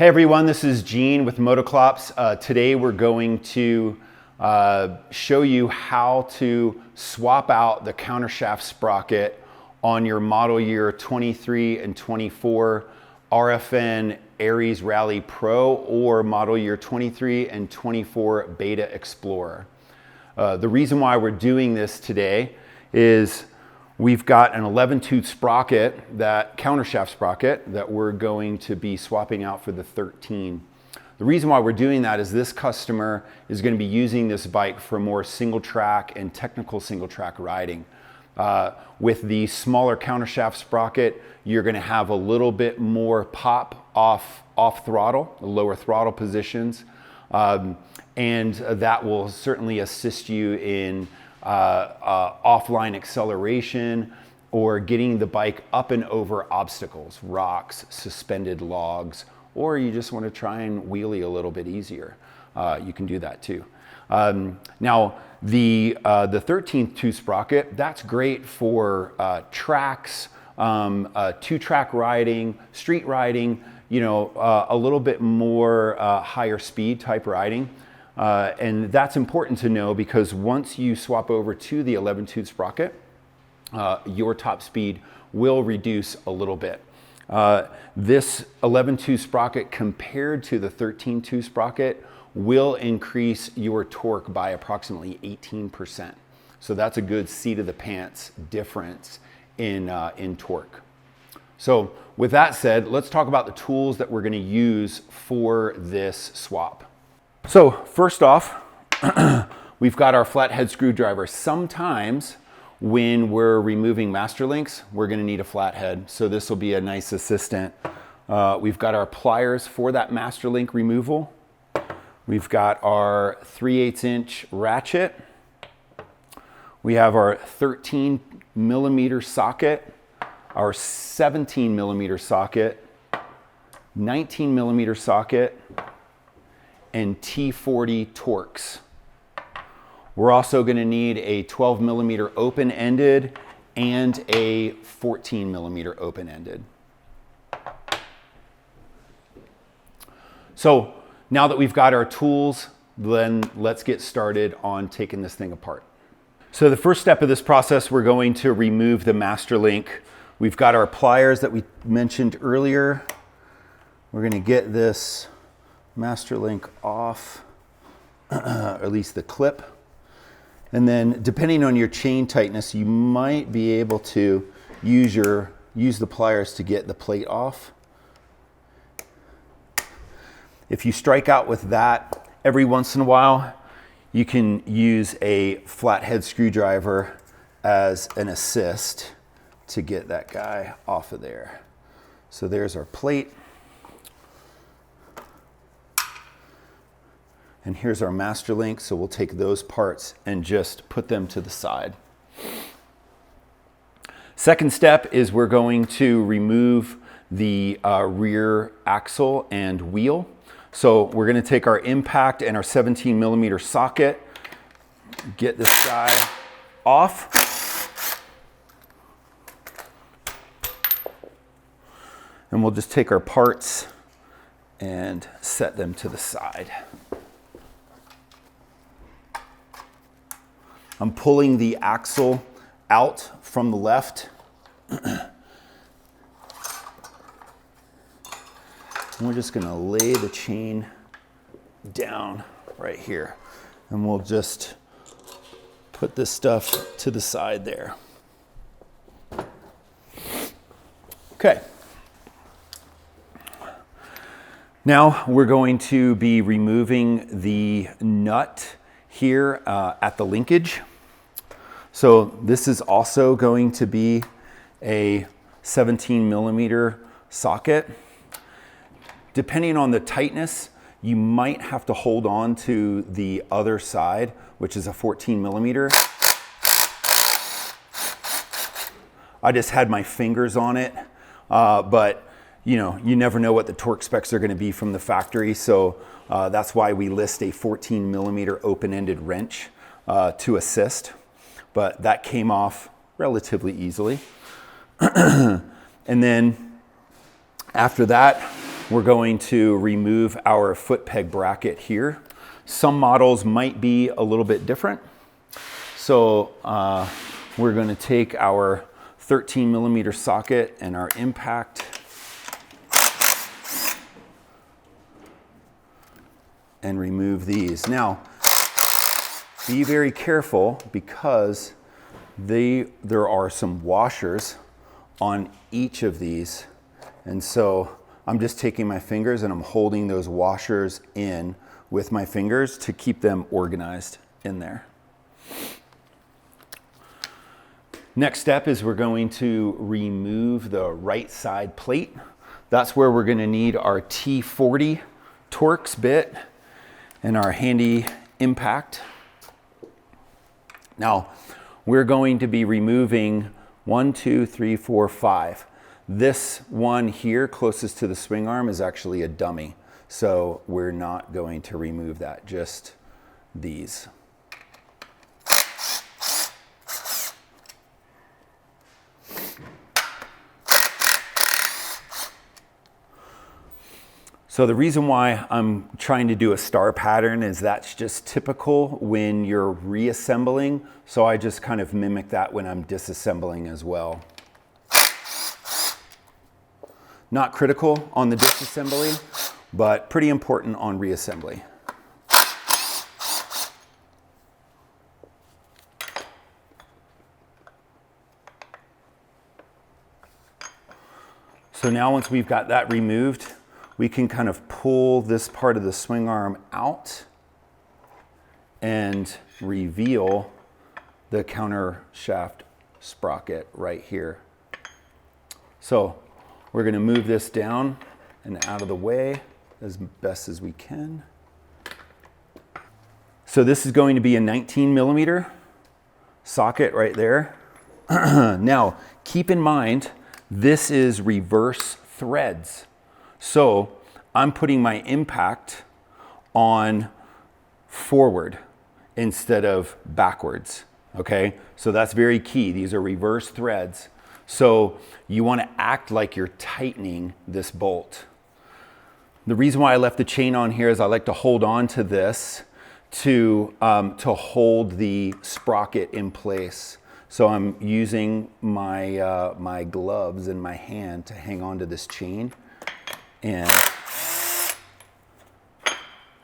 Hey everyone, this is Gene with Motoclops. Today we're going to show you how to swap out the countershaft sprocket on your model year 23 and 24 RFN ARES Rally Pro or model year 23 and 24 Beta Explorer. The reason why we're doing this today is we've got an 11-tooth sprocket, that countershaft sprocket, that we're going to be swapping out for the 13. The reason why we're doing that is this customer is going to be using this bike for more single track and technical single track riding. With the smaller countershaft sprocket, you're going to have a little bit more pop off throttle, lower throttle positions, and that will certainly assist you in offline acceleration or getting the bike up and over obstacles, rocks, suspended logs, or you just want to try and wheelie a little bit easier. You can do that too. Now the 13th tooth sprocket, that's great for tracks, two-track riding, street riding, you know, a little bit more higher speed type riding. And that's important to know because once you swap over to the 11-tooth sprocket, your top speed will reduce a little bit. This 11-tooth sprocket compared to the 13-tooth sprocket will increase your torque by approximately 18%. So that's a good seat of the pants difference in torque. So with that said, let's talk about the tools that we're going to use for this swap. So first off, we've got our flathead screwdriver. Sometimes when we're removing master links, we're going to need a flathead. So this will be a nice assistant. We've got our pliers for that master link removal. We've got our 3/8" ratchet. We have our 13mm socket, our 17mm socket, 19mm socket, and T40 Torx. We're also going to need a 12mm open-ended and a 14mm open-ended. So now that we've got our tools, then let's get started on taking this thing apart. So the first step of this process, we're going to remove the master link. We've got our pliers that we mentioned earlier. We're going to get this master link off, or at least the clip. And then depending on your chain tightness, you might be able to use the pliers to get the plate off. If you strike out with that every once in a while, you can use a flathead screwdriver as an assist to get that guy off of there. So there's our plate. And here's our master link, so we'll take those parts and just put them to the side. Second step is we're going to remove the rear axle and wheel. So we're going to take our impact and our 17mm socket, get this guy off, and we'll just take our parts and set them to the side. I'm pulling the axle out from the left. And we're just going to lay the chain down right here. And we'll just put this stuff to the side there. Okay. Now we're going to be removing the nut here at the linkage. So this is also going to be a 17mm socket. Depending on the tightness, you might have to hold on to the other side, which is a 14mm. I just had my fingers on it, but you know, you never know what the torque specs are going to be from the factory, so that's why we list a 14mm open-ended wrench to assist. But that came off relatively easily. And then after that, we're going to remove our foot peg bracket here. Some models might be a little bit different. So we're going to take our 13mm socket and our impact and remove these. Now, be very careful because there are some washers on each of these. And so I'm just taking my fingers and I'm holding those washers in with my fingers to keep them organized in there. Next step is we're going to remove the right side plate. That's where we're going to need our T40 Torx bit and our handy impact. Now, we're going to be removing 1, 2, 3, 4, 5. This one here closest to the swing arm is actually a dummy. So we're not going to remove that, just these. So the reason why I'm trying to do a star pattern is that's just typical when you're reassembling. So I just kind of mimic that when I'm disassembling as well. Not critical on the disassembly, but pretty important on reassembly. So now once we've got that removed, we can kind of pull this part of the swing arm out and reveal the counter shaft sprocket right here. So we're going to move this down and out of the way as best as we can. So this is going to be a 19mm socket right there. Now, keep in mind, this is reverse threads. So I'm putting my impact on forward instead of backwards, okay? So that's very key. These are reverse threads. So you want to act like you're tightening this bolt. The reason why I left the chain on here is I like to hold on to this to hold the sprocket in place. So I'm using my, my gloves in my hand to hang on to this chain. And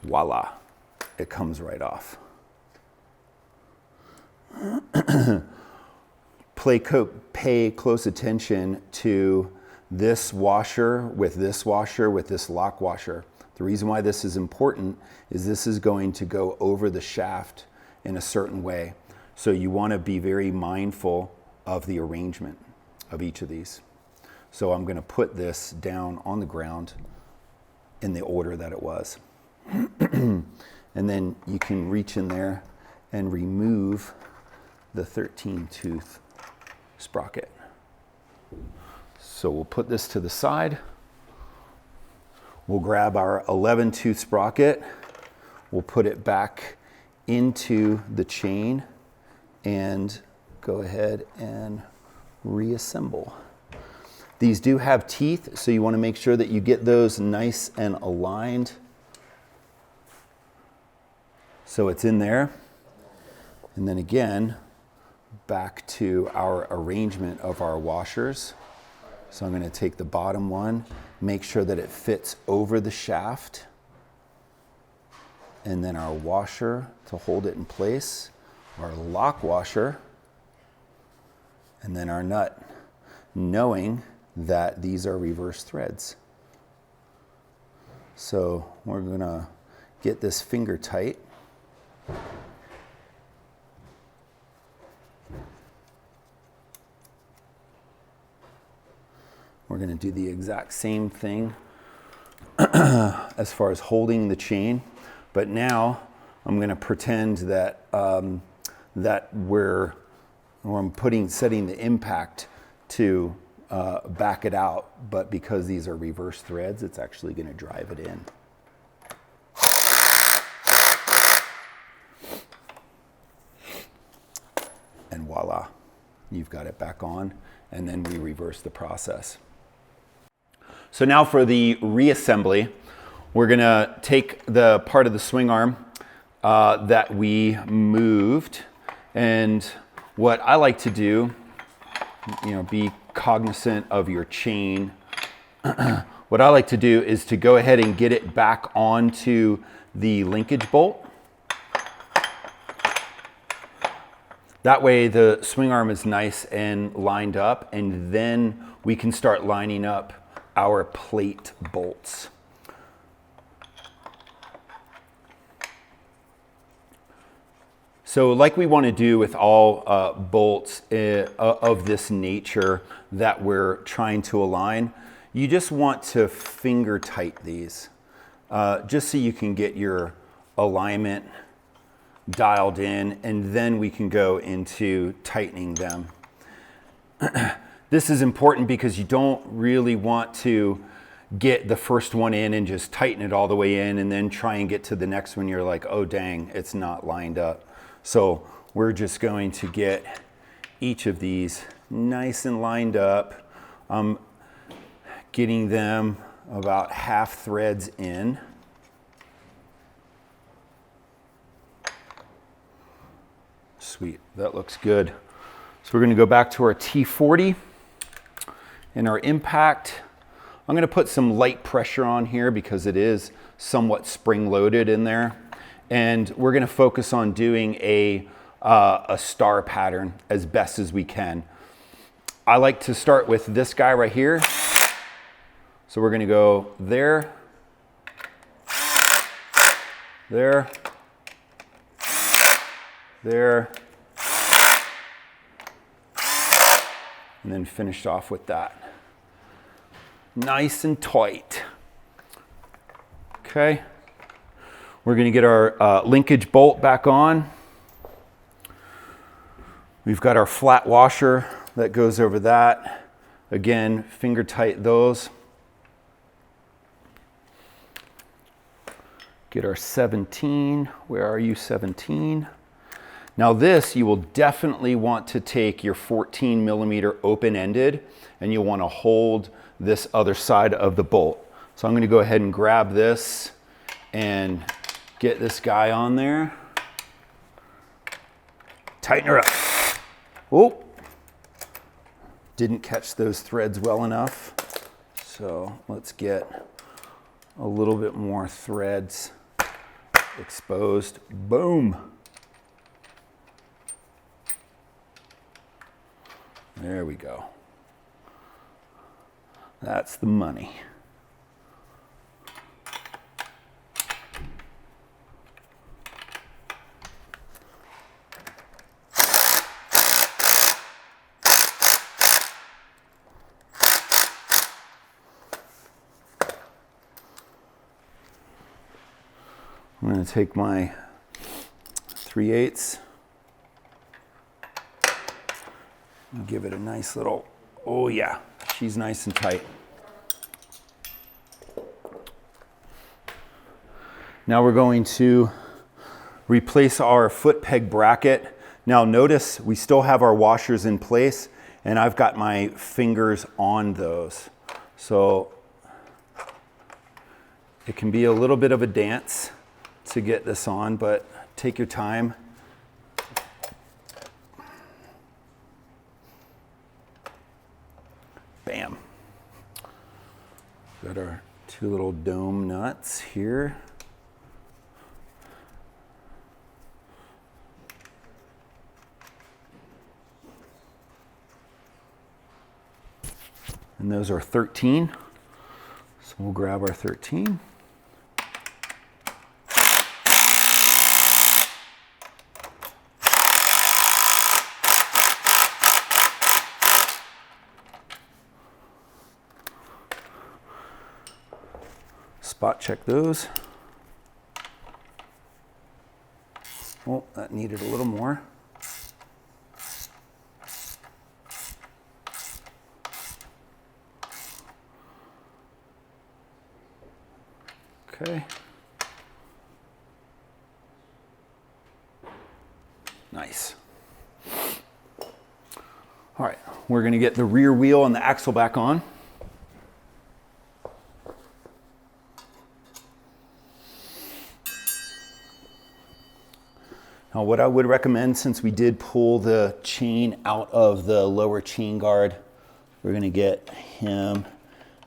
voila, it comes right off. Pay close attention to this washer with this washer with this lock washer. The reason why this is important is this is going to go over the shaft in a certain way. So you want to be very mindful of the arrangement of each of these. So I'm going to put this down on the ground in the order that it was. And then you can reach in there and remove the 13-tooth sprocket. So we'll put this to the side. We'll grab our 11-tooth sprocket. We'll put it back into the chain and go ahead and reassemble. These do have teeth, so you want to make sure that you get those nice and aligned. So it's in there. And then again, back to our arrangement of our washers. So I'm going to take the bottom one, make sure that it fits over the shaft, and then our washer to hold it in place, our lock washer, and then our nut, knowing that these are reverse threads. So we're going to get this finger tight. We're going to do the exact same thing as far as holding the chain, but now I'm going to pretend that I'm setting the impact to back it out, but because these are reverse threads, it's actually going to drive it in. And voila, you've got it back on, and then we reverse the process. So now for the reassembly, we're gonna take the part of the swing arm that we moved, and what I like to do, be cognizant of your chain. What I like to do is to go ahead and get it back onto the linkage bolt. That way the swing arm is nice and lined up, and then we can start lining up our plate bolts. So like we want to do with all bolts of this nature that we're trying to align, you just want to finger tight these, just so you can get your alignment dialed in, and then we can go into tightening them. This is important because you don't really want to get the first one in and just tighten it all the way in and then try and get to the next one. You're like, oh dang, it's not lined up. So we're just going to get each of these nice and lined up. I'm getting them about half threads in. Sweet, that looks good. So we're gonna go back to our T40 and our impact. I'm gonna put some light pressure on here because it is somewhat spring-loaded in there. And we're gonna focus on doing a star pattern as best as we can. I like to start with this guy right here. So we're gonna go there, there, there, and then finish off with that. Nice and tight. Okay. We're going to get our linkage bolt back on. We've got our flat washer that goes over that. Again, finger tight those. Get our 17. Where are you, 17? Now this, you will definitely want to take your 14 millimeter open-ended, and you'll want to hold this other side of the bolt. So I'm going to go ahead and grab this and get this guy on there. Tighten her up. Oh, didn't catch those threads well enough. So let's get a little bit more threads exposed. Boom. There we go. That's the money. I'm going to take my 3/8 and give it a nice little, oh yeah, she's nice and tight. Now we're going to replace our foot peg bracket. Now notice we still have our washers in place, and I've got my fingers on those. So it can be a little bit of a dance to get this on, but take your time. Bam. Got our two little dome nuts here. And those are 13. So we'll grab our 13. Spot check those. Oh, that needed a little more. Okay. Nice. All right, we're going to get the rear wheel and the axle back on. Now what I would recommend, since we did pull the chain out of the lower chain guard, we're gonna get him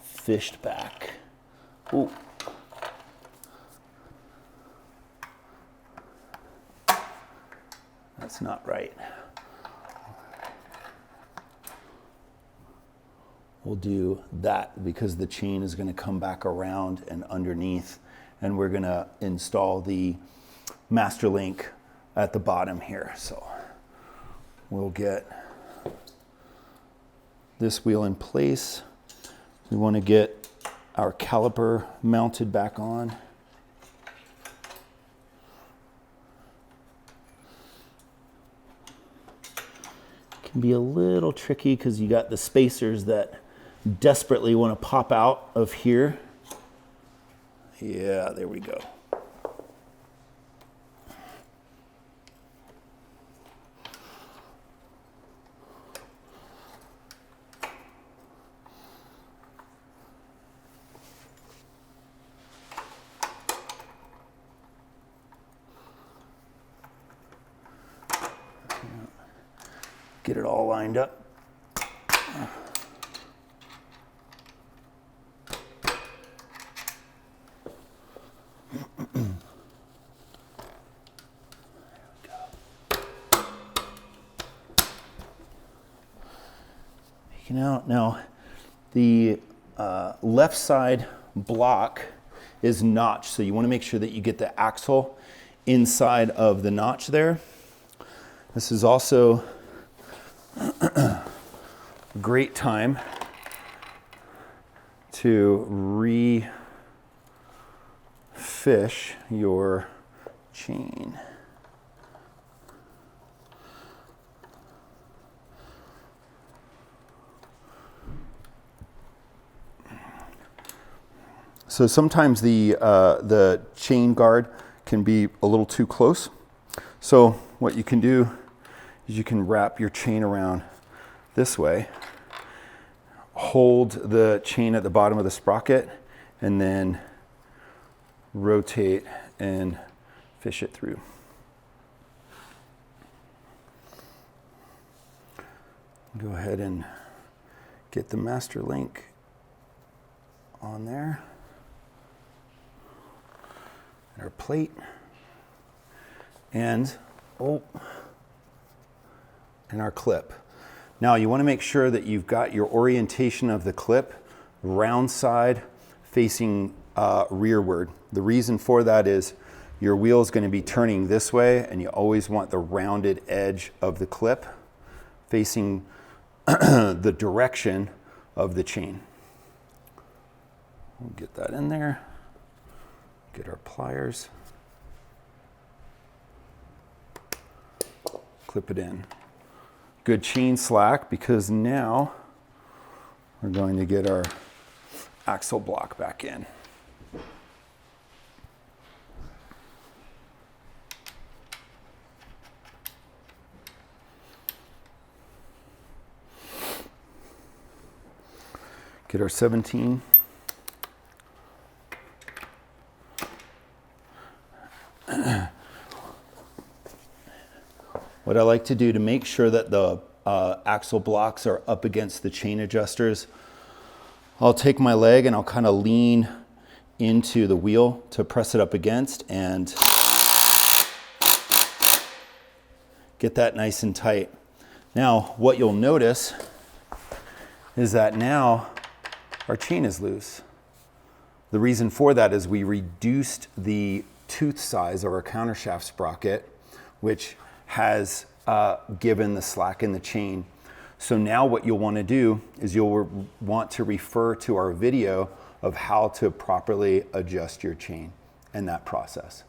fished back. Ooh. That's not right. We'll do that because the chain is gonna come back around and underneath, and we're gonna install the master link at the bottom here. So we'll get this wheel in place. We want to get our caliper mounted back on. Can be a little tricky because you got the spacers that desperately want to pop out of here. Yeah, there we go. Get it all lined up. Out. Now, the left side block is notched, so you want to make sure that you get the axle inside of the notch there. This is also a great time to re-fish your chain. So sometimes the chain guard can be a little too close. So what you can do is you can wrap your chain around this way, hold the chain at the bottom of the sprocket, and then rotate and fish it through. Go ahead and get the master link on there. Our plate and our clip. Now you want to make sure that you've got your orientation of the clip round side facing rearward. The reason for that is your wheel is going to be turning this way, and you always want the rounded edge of the clip facing the direction of the chain. We'll get that in there. Get our pliers, clip it in. Good chain slack, because now we're going to get our axle block back in. Get our 17. What I like to do to make sure that the axle blocks are up against the chain adjusters, I'll take my leg and I'll kind of lean into the wheel to press it up against and get that nice and tight. Now, what you'll notice is that now our chain is loose. The reason for that is we reduced the tooth size of our countershaft sprocket, which has given the slack in the chain. So now what you'll want to do is you'll want to refer to our video of how to properly adjust your chain and that process.